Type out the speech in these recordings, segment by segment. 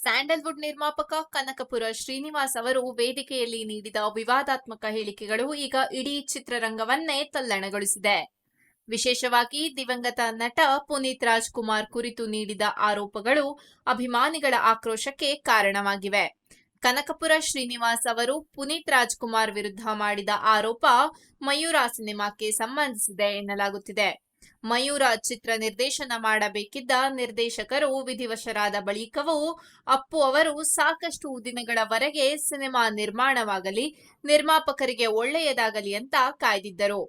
Sandalwood ನಿರ್ಮಾಪಕ ಕನಕಪುರ ಶ್ರೀನಿವಾಸ್ ಅವರು ವೇದಿಕೆಯಲ್ಲಿ ನೀಡಿದ ವಿವಾದಾತ್ಮಕ ಹೇಳಿಕೆಗಳು ಈಗ ಇಡೀ ಚಿತ್ರರಂಗವನ್ನೇ ತಲ್ಲಣಗೊಳಿಸಿದೆ. ವಿಶೇಷವಾಗಿ ದಿವಂಗತ ನಟ ಪುನೀತ್ ರಾಜ್ಕುಮಾರ್ ಕುರಿತು ನೀಡಿದ ಆರೋಪಗಳು ಅಭಿಮಾನಿಗಳ ಆಕ್ರೋಶಕ್ಕೆ ಕಾರಣವಾಗಿವೆ. ಕನಕಪುರ ಶ್ರೀನಿವಾಸ್ ಅವರು ಪುನೀತ್ ರಾಜ್ಕುಮಾರ್ ವಿರುದ್ಧ ಮಾಡಿದ ಆರೋಪ ಮಯೂರ ಸಿನಿಮಾಕ್ಕೆ ಸಂಬಂಧಿಸಿದೆ ಎನ್ನಲಾಗುತ್ತಿದೆ. ಮಯೂರ ಚಿತ್ರ ನಿರ್ದೇಶನ ಮಾಡಬೇಕಿದ್ದ ನಿರ್ದೇಶಕರು ವಿಧಿವಶರಾದ ಬಳಿಕವೂ ಅಪ್ಪು ಅವರು ಸಾಕಷ್ಟು ದಿನಗಳವರೆಗೆ ಸಿನಿಮಾ ನಿರ್ಮಾಣವಾಗಲಿ, ನಿರ್ಮಾಪಕರಿಗೆ ಒಳ್ಳೆಯದಾಗಲಿ ಅಂತ ಕಾಯ್ದಿದ್ದರು.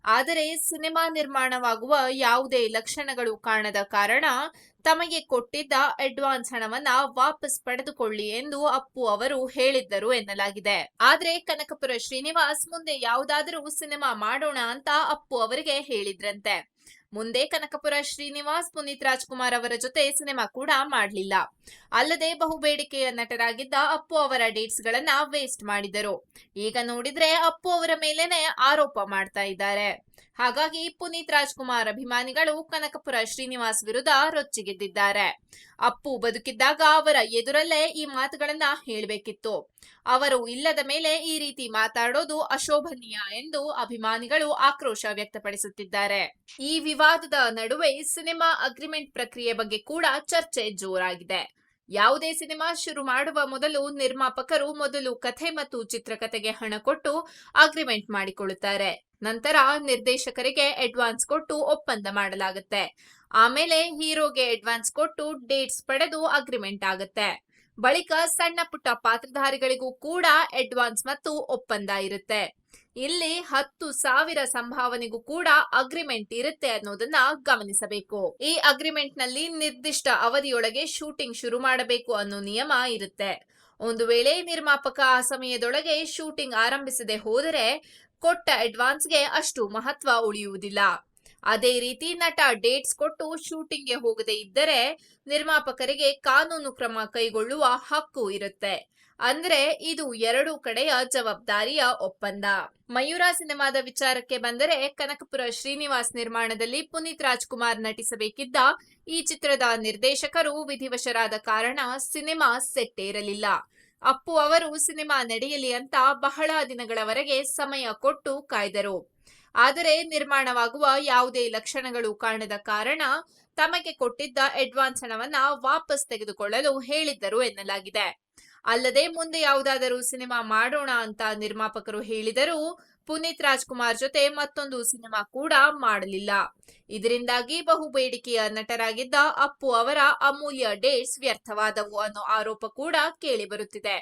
ಆದರೆ ಸಿನಿಮಾ ನಿರ್ಮಾಣವಾಗುವ ಯಾವುದೇ ಲಕ್ಷಣಗಳು ಕಾಣದ ಕಾರಣ ತಮಗೆ ಕೊಟ್ಟಿದ್ದ ಅಡ್ವಾನ್ಸ್ ಹಣವನ್ನ ವಾಪಸ್ ಪಡೆದುಕೊಳ್ಳಿ ಎಂದು ಅಪ್ಪು ಅವರು ಹೇಳಿದ್ದರು ಎನ್ನಲಾಗಿದೆ. ಆದ್ರೆ ಕನಕಪುರ ಶ್ರೀನಿವಾಸ್ ಮುಂದೆ ಯಾವುದಾದರೂ ಸಿನಿಮಾ ಮಾಡೋಣ ಅಂತ ಅಪ್ಪು ಅವರಿಗೆ ಹೇಳಿದ್ರಂತೆ. ಮುಂದೆ ಕನಕಪುರ ಶ್ರೀನಿವಾಸ್ ಪುನೀತ್ ರಾಜ್ಕುಮಾರ್ ಅವರ ಜೊತೆ ಸಿನಿಮಾ ಕೂಡ ಮಾಡಲಿಲ್ಲ. ಅಲ್ಲದೆ ಬಹುಬೇಡಿಕೆಯ ನಟರಾಗಿದ್ದ ಅಪ್ಪು ಅವರ ಡೇಟ್ಸ್ ಗಳನ್ನ ವೇಸ್ಟ್ ಮಾಡಿದರು. ಈಗ ನೋಡಿದ್ರೆ ಅಪ್ಪು ಅವರ ಮೇಲೇನೆ ಆರೋಪ ಮಾಡ್ತಾ ಇದ್ದಾರೆ. ಹಾಗಾಗಿ ಪುನೀತ್ ರಾಜ್ಕುಮಾರ್ ಅಭಿಮಾನಿಗಳು ಕನಕಪುರ ಶ್ರೀನಿವಾಸ್ ವಿರುದ್ಧ ರೊಚ್ಚಿಗೆದ್ದಿದ್ದಾರೆ. ಅಪ್ಪು ಬದುಕಿದ್ದಾಗ ಅವರ ಎದುರಲ್ಲೇ ಈ ಮಾತುಗಳನ್ನ ಹೇಳಬೇಕಿತ್ತು. ಅವರು ಇಲ್ಲದ ಮೇಲೆ ಈ ರೀತಿ ಮಾತಾಡೋದು ಅಶೋಭನೀಯ ಎಂದು ಅಭಿಮಾನಿಗಳು ಆಕ್ರೋಶ ವ್ಯಕ್ತಪಡಿಸುತ್ತಿದ್ದಾರೆ. ಈ ವಿವಾದದ ನಡುವೆ ಸಿನಿಮಾ ಅಗ್ರಿಮೆಂಟ್ ಪ್ರಕ್ರಿಯೆ ಬಗ್ಗೆ ಕೂಡ ಚರ್ಚೆ ಜೋರಾಗಿದೆ. ಯಾವುದೇ ಸಿನಿಮಾ ಶುರು ಮಾಡುವ ಮೊದಲು ನಿರ್ಮಾಪಕರು ಮೊದಲು ಕಥೆ ಮತ್ತು ಚಿತ್ರಕಥೆಗೆ ಹಣ ಕೊಟ್ಟು ಅಗ್ರಿಮೆಂಟ್ ಮಾಡಿಕೊಳ್ಳುತ್ತಾರೆ. ನಂತರ ನಿರ್ದೇಶಕರಿಗೆ ಅಡ್ವಾನ್ಸ್ ಕೊಟ್ಟು ಒಪ್ಪಂದ ಮಾಡಲಾಗುತ್ತೆ. ಆಮೇಲೆ ಹೀರೋಗೆ ಅಡ್ವಾನ್ಸ್ ಕೊಟ್ಟು ಡೇಟ್ಸ್ ಪಡೆದು ಅಗ್ರಿಮೆಂಟ್ ಆಗುತ್ತೆ. ಬಳಿಕ ಸಣ್ಣ ಪುಟ್ಟ ಪಾತ್ರಧಾರಿಗಳಿಗೂ ಕೂಡ ಅಡ್ವಾನ್ಸ್ ಮತ್ತು ಒಪ್ಪಂದ ಇರುತ್ತೆ. ಇಲ್ಲಿ 10,000 ಸಂಭಾವನೆಗೂ ಕೂಡ ಅಗ್ರಿಮೆಂಟ್ ಇರುತ್ತೆ ಅನ್ನೋದನ್ನ ಗಮನಿಸಬೇಕು. ಈ ಅಗ್ರಿಮೆಂಟ್ ನಲ್ಲಿ ನಿರ್ದಿಷ್ಟ ಅವಧಿಯೊಳಗೆ ಶೂಟಿಂಗ್ ಶುರು ಮಾಡಬೇಕು ಅನ್ನೋ ನಿಯಮ ಇರುತ್ತೆ. ಒಂದು ವೇಳೆ ನಿರ್ಮಾಪಕ ಆ ಸಮಯದೊಳಗೆ ಶೂಟಿಂಗ್ ಆರಂಭಿಸದೆ ಹೋದರೆ ಕೊಟ್ಟ ಅಡ್ವಾನ್ಸ್ಗೆ ಅಷ್ಟು ಮಹತ್ವ ಉಳಿಯುವುದಿಲ್ಲ. ಅದೇ ರೀತಿ ನಟ ಡೇಟ್ಸ್ ಕೊಟ್ಟು ಶೂಟಿಂಗ್ಗೆ ಹೋಗದೆ ಇದ್ದರೆ ನಿರ್ಮಾಪಕರಿಗೆ ಕಾನೂನು ಕ್ರಮ ಕೈಗೊಳ್ಳುವ ಹಕ್ಕು ಇರುತ್ತೆ. ಅಂದ್ರೆ ಇದು ಎರಡೂ ಕಡೆಯ ಜವಾಬ್ದಾರಿಯ ಒಪ್ಪಂದ. ಮಯೂರ ಸಿನಿಮಾದ ವಿಚಾರಕ್ಕೆ ಬಂದರೆ ಕನಕಪುರ ಶ್ರೀನಿವಾಸ್ ನಿರ್ಮಾಣದಲ್ಲಿ ಪುನೀತ್ ರಾಜ್ಕುಮಾರ್ ನಟಿಸಬೇಕಿದ್ದ ಈ ಚಿತ್ರದ ನಿರ್ದೇಶಕರು ವಿಧಿವಶರಾದ ಕಾರಣ ಸಿನಿಮಾ ಸೆಟ್ ಏರಲಿಲ್ಲ. ಅಪ್ಪು ಅವರು ಸಿನಿಮಾ ನಡೆಯಲಿ ಅಂತ ಬಹಳ ದಿನಗಳವರೆಗೆ ಸಮಯ ಕೊಟ್ಟು ಕಾಯ್ದರು. ಆದರೆ ನಿರ್ಮಾಣವಾಗುವ ಯಾವುದೇ ಲಕ್ಷಣಗಳು ಕಾಣದ ಕಾರಣ ತಮಗೆ ಕೊಟ್ಟಿದ್ದ ಅಡ್ವಾನ್ಸ್ ಹಣವನ್ನ ವಾಪಸ್ ತೆಗೆದುಕೊಳ್ಳಲು ಹೇಳಿದ್ದರು ಎನ್ನಲಾಗಿದೆ. ಅಲ್ಲದೆ ಮುಂದೆ ಯಾವುದಾದರೂ ಸಿನಿಮಾ ಮಾಡೋಣ ಅಂತ ನಿರ್ಮಾಪಕರು ಹೇಳಿದರೂ ಪುನೀತ್ ರಾಜ್ಕುಮಾರ್ ಜೊತೆ ಮತ್ತೊಂದು ಸಿನಿಮಾ ಕೂಡ ಮಾಡಲಿಲ್ಲ. ಇದರಿಂದಾಗಿ ಬಹುಬೇಡಿಕೆಯ ನಟರಾಗಿದ್ದ ಅಪ್ಪು ಅವರ ಅಮೂಲ್ಯ ಡೇಟ್ಸ್ ವ್ಯರ್ಥವಾದವು ಅನ್ನೋ ಆರೋಪ ಕೂಡ ಕೇಳಿಬರುತ್ತಿದೆ.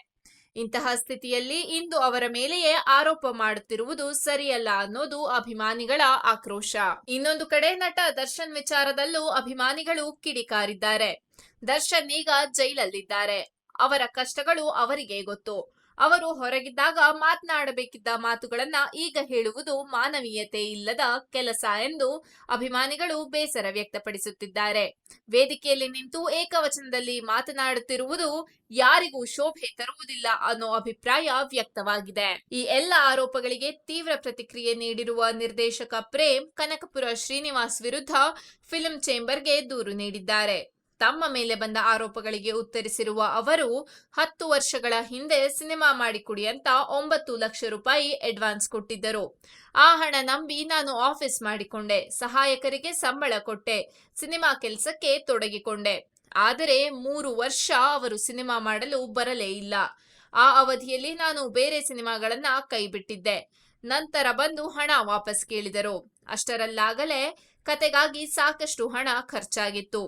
ಇಂತಹ ಸ್ಥಿತಿಯಲ್ಲಿ ಇಂದು ಅವರ ಮೇಲೆಯೇ ಆರೋಪ ಮಾಡುತ್ತಿರುವುದು ಸರಿಯಲ್ಲ ಅನ್ನೋದು ಅಭಿಮಾನಿಗಳ ಆಕ್ರೋಶ. ಇನ್ನೊಂದು ಕಡೆ ನಟ ದರ್ಶನ್ ವಿಚಾರದಲ್ಲೂ ಅಭಿಮಾನಿಗಳು ಕಿಡಿಕಾರಿದ್ದಾರೆ. ದರ್ಶನ್ ಈಗ ಜೈಲಲ್ಲಿದ್ದಾರೆ. ಅವರ ಕಷ್ಟಗಳು ಅವರಿಗೆ ಗೊತ್ತು. ಅವರು ಹೊರಗಿದ್ದಾಗ ಮಾತನಾಡಬೇಕಿದ್ದ ಮಾತುಗಳನ್ನ ಈಗ ಹೇಳುವುದು ಮಾನವೀಯತೆ ಇಲ್ಲದ ಕೆಲಸ ಎಂದು ಅಭಿಮಾನಿಗಳು ಬೇಸರ ವ್ಯಕ್ತಪಡಿಸುತ್ತಿದ್ದಾರೆ. ವೇದಿಕೆಯಲ್ಲಿ ನಿಂತು ಏಕವಚನದಲ್ಲಿ ಮಾತನಾಡುತ್ತಿರುವುದು ಯಾರಿಗೂ ಶೋಭೆ ತರುವುದಿಲ್ಲ ಅನ್ನೋ ಅಭಿಪ್ರಾಯ ವ್ಯಕ್ತವಾಗಿದೆ. ಈ ಎಲ್ಲ ಆರೋಪಗಳಿಗೆ ತೀವ್ರ ಪ್ರತಿಕ್ರಿಯೆ ನೀಡಿರುವ ನಿರ್ದೇಶಕ ಪ್ರೇಮ್ ಕನಕಪುರ ಶ್ರೀನಿವಾಸ್ ವಿರುದ್ಧ ಫಿಲ್ಮ್ ಚೇಂಬರ್ಗೆ ದೂರು ನೀಡಿದ್ದಾರೆ. ತಮ್ಮ ಮೇಲೆ ಬಂದ ಆರೋಪಗಳಿಗೆ ಉತ್ತರಿಸಿರುವ ಅವರು 10 ವರ್ಷಗಳ ಹಿಂದೆ ಸಿನಿಮಾ ಮಾಡಿಕೊಡಿ ಅಂತ 9 ಲಕ್ಷ ರೂಪಾಯಿ ಅಡ್ವಾನ್ಸ್ ಕೊಟ್ಟಿದ್ದರು. ಆ ಹಣ ನಂಬಿ ನಾನು ಆಫೀಸ್ ಮಾಡಿಕೊಂಡೆ, ಸಹಾಯಕರಿಗೆ ಸಂಬಳ ಕೊಟ್ಟೆ, ಸಿನಿಮಾ ಕೆಲಸಕ್ಕೆ ತೊಡಗಿಕೊಂಡೆ. ಆದರೆ 3 ವರ್ಷ ಅವರು ಸಿನಿಮಾ ಮಾಡಲು ಬರಲೇ ಇಲ್ಲ. ಆ ಅವಧಿಯಲ್ಲಿ ನಾನು ಬೇರೆ ಸಿನಿಮಾಗಳನ್ನ ಕೈಬಿಟ್ಟಿದ್ದೆ. ನಂತರ ಬಂದು ಹಣ ವಾಪಸ್ ಕೇಳಿದರು. ಅಷ್ಟರಲ್ಲಾಗಲೇ ಕತೆಗಾಗಿ ಸಾಕಷ್ಟು ಹಣ ಖರ್ಚಾಗಿತ್ತು.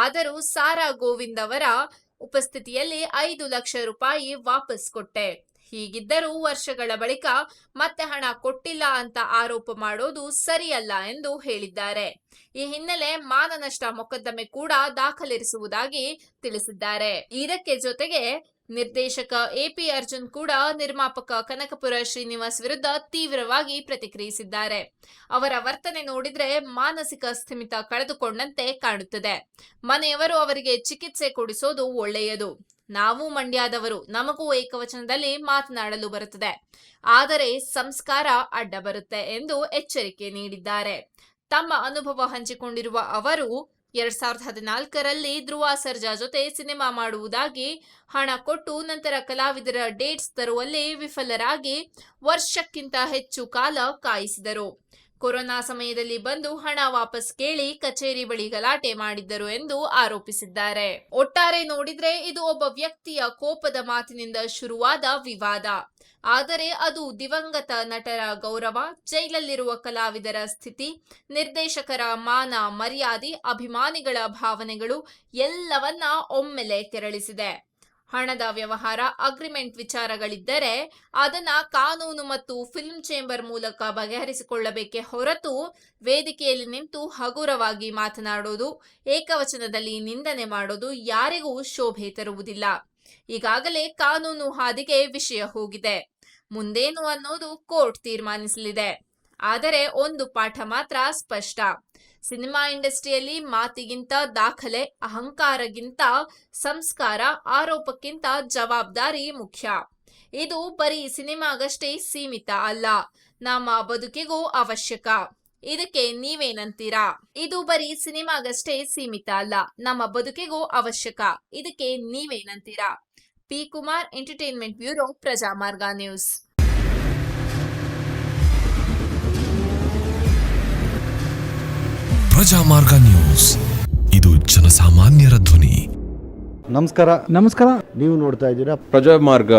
ಆದರೂ ಸಾರಾ ಗೋವಿಂದ್ ಅವರ ಉಪಸ್ಥಿತಿಯಲ್ಲಿ 5 ಲಕ್ಷ ರೂಪಾಯಿ ವಾಪಸ್ ಕೊಟ್ಟೆ. ಹೀಗಿದ್ದರೂ ವರ್ಷಗಳ ಬಳಿಕ ಮತ್ತೆ ಹಣ ಕೊಟ್ಟಿಲ್ಲ ಅಂತ ಆರೋಪ ಮಾಡೋದು ಸರಿಯಲ್ಲ ಎಂದು ಹೇಳಿದ್ದಾರೆ. ಈ ಹಿನ್ನೆಲೆ ಮಾನನಷ್ಟ ಮೊಕದ್ದಮೆ ಕೂಡ ದಾಖಲಿರಿಸುವುದಾಗಿ ತಿಳಿಸಿದ್ದಾರೆ. ಇದಕ್ಕೆ ಜೊತೆಗೆ ನಿರ್ದೇಶಕ ಎಪಿ ಅರ್ಜುನ್ ಕೂಡ ನಿರ್ಮಾಪಕ ಕನಕಪುರ ಶ್ರೀನಿವಾಸ್ ವಿರುದ್ಧ ತೀವ್ರವಾಗಿ ಪ್ರತಿಕ್ರಿಯಿಸಿದ್ದಾರೆ. ಅವರ ವರ್ತನೆ ನೋಡಿದ್ರೆ ಮಾನಸಿಕ ಸ್ಥಿಮಿತ ಕಳೆದುಕೊಂಡಂತೆ ಕಾಣುತ್ತದೆ. ಮನೆಯವರು ಅವರಿಗೆ ಚಿಕಿತ್ಸೆ ಕೊಡಿಸೋದು ಒಳ್ಳೆಯದು. ನಾವು ಮಂಡ್ಯದವರು, ನಮಗೂ ಏಕವಚನದಲ್ಲಿ ಮಾತನಾಡಲು ಬರುತ್ತದೆ, ಆದರೆ ಸಂಸ್ಕಾರ ಅಡ್ಡ ಬರುತ್ತೆ ಎಂದು ಎಚ್ಚರಿಕೆ ನೀಡಿದ್ದಾರೆ. ತಮ್ಮ ಅನುಭವ ಹಂಚಿಕೊಂಡಿರುವ ಅವರು 2014ರಲ್ಲಿ ಧ್ರುವ ಸರ್ಜಾ ಜೊತೆ ಸಿನಿಮಾ ಮಾಡುವುದಾಗಿ ಹಣ ಕೊಟ್ಟು ನಂತರ ಕಲಾವಿದರ ಡೇಟ್ಸ್ ತರುವಲ್ಲಿ ವಿಫಲರಾಗಿ ವರ್ಷಕ್ಕಿಂತ ಹೆಚ್ಚು ಕಾಲ ಕಾಯಿಸಿದರು. ಕೊರೋನಾ ಸಮಯದಲ್ಲಿ ಬಂದು ಹಣ ವಾಪಸ್ ಕೇಳಿ ಕಚೇರಿ ಬಳಿ ಗಲಾಟೆ ಮಾಡಿದ್ದರು ಎಂದು ಆರೋಪಿಸಿದ್ದಾರೆ. ಒಟ್ಟಾರೆ ನೋಡಿದ್ರೆ ಇದು ಒಬ್ಬ ವ್ಯಕ್ತಿಯ ಕೋಪದ ಮಾತಿನಿಂದ ಶುರುವಾದ ವಿವಾದ. ಆದರೆ ಅದು ದಿವಂಗತ ನಟರ ಗೌರವ, ಜೈಲಲ್ಲಿರುವ ಕಲಾವಿದರ ಸ್ಥಿತಿ, ನಿರ್ದೇಶಕರ ಮಾನ ಮರ್ಯಾದೆ, ಅಭಿಮಾನಿಗಳ ಭಾವನೆಗಳು ಎಲ್ಲವನ್ನ ಒಮ್ಮೆಲೆ ಕೆರಳಿಸಿದೆ. ಹಣದ ವ್ಯವಹಾರ, ಅಗ್ರಿಮೆಂಟ್ ವಿಚಾರಗಳಿದ್ದರೆ ಅದನ್ನ ಕಾನೂನು ಮತ್ತು ಫಿಲ್ಮ್ ಚೇಂಬರ್ ಮೂಲಕ ಬಗೆಹರಿಸಿಕೊಳ್ಳಬೇಕೆ ಹೊರತು ವೇದಿಕೆಯಲ್ಲಿ ನಿಂತು ಹಗುರವಾಗಿ ಮಾತನಾಡೋದು, ಏಕವಚನದಲ್ಲಿ ನಿಂದನೆ ಮಾಡೋದು ಯಾರಿಗೂ ಶೋಭೆ ತರುವುದಿಲ್ಲ. ಈಗಾಗಲೇ ಕಾನೂನು ಹಾದಿಗೆ ವಿಷಯ ಹೋಗಿದೆ. ಮುಂದೇನು ಅನ್ನೋದು ಕೋರ್ಟ್ ತೀರ್ಮಾನಿಸಲಿದೆ. ಆದರೆ ಒಂದು ಪಾಠ ಮಾತ್ರ ಸ್ಪಷ್ಟ: ಸಿನಿಮಾ ಇಂಡಸ್ಟ್ರಿಯಲ್ಲಿ ಮಾತಿಗಿಂತ ದಾಖಲೆ, ಅಹಂಕಾರಕ್ಕಿಂತ ಸಂಸ್ಕಾರ, ಆರೋಪಕ್ಕಿಂತ ಜವಾಬ್ದಾರಿ ಮುಖ್ಯ. ಇದು ಬರೀ ಸಿನಿಮಾಗಷ್ಟೇ ಸೀಮಿತ ಅಲ್ಲ, ನಮ್ಮ ಬದುಕಿಗೂ ಅವಶ್ಯಕ. ಇದಕ್ಕೆ ನೀವೇನಂತೀರಾ? ಇದು ಬರೀ ಸಿನಿಮಾಗಷ್ಟೇ ಸೀಮಿತ ಅಲ್ಲ, ನಮ್ಮ ಬದುಕಿಗೂ ಅವಶ್ಯಕ. ಇದಕ್ಕೆ ನೀವೇನಂತೀರಾ? P. Kumar, entertainment bureau, Prajamarga news. Prajamarga news, ಇದು ಜನಸಾಮಾನ್ಯರ ಧ್ವನಿ. ನಮಸ್ಕಾರ. ನೀವು ನೋಡ್ತಾ ಇದ್ದೀರಾ ಪ್ರಜಾಮಾರ್ಗ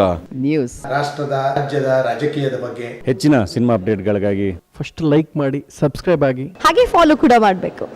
ನ್ಯೂಸ್. ರಾಷ್ಟ್ರದ, ರಾಜ್ಯದ, ರಾಜಕೀಯದ ಬಗ್ಗೆ ಹೆಚ್ಚಿನ ಸಿನಿಮಾ ಅಪ್ಡೇಟ್ಗಳಿಗಾಗಿ ಫಸ್ಟ್ ಲೈಕ್ ಮಾಡಿ, ಸಬ್ಸ್ಕ್ರೈಬ್ ಆಗಿ, ಹಾಗೆ ಫಾಲೋ ಕೂಡ ಮಾಡಬೇಕು.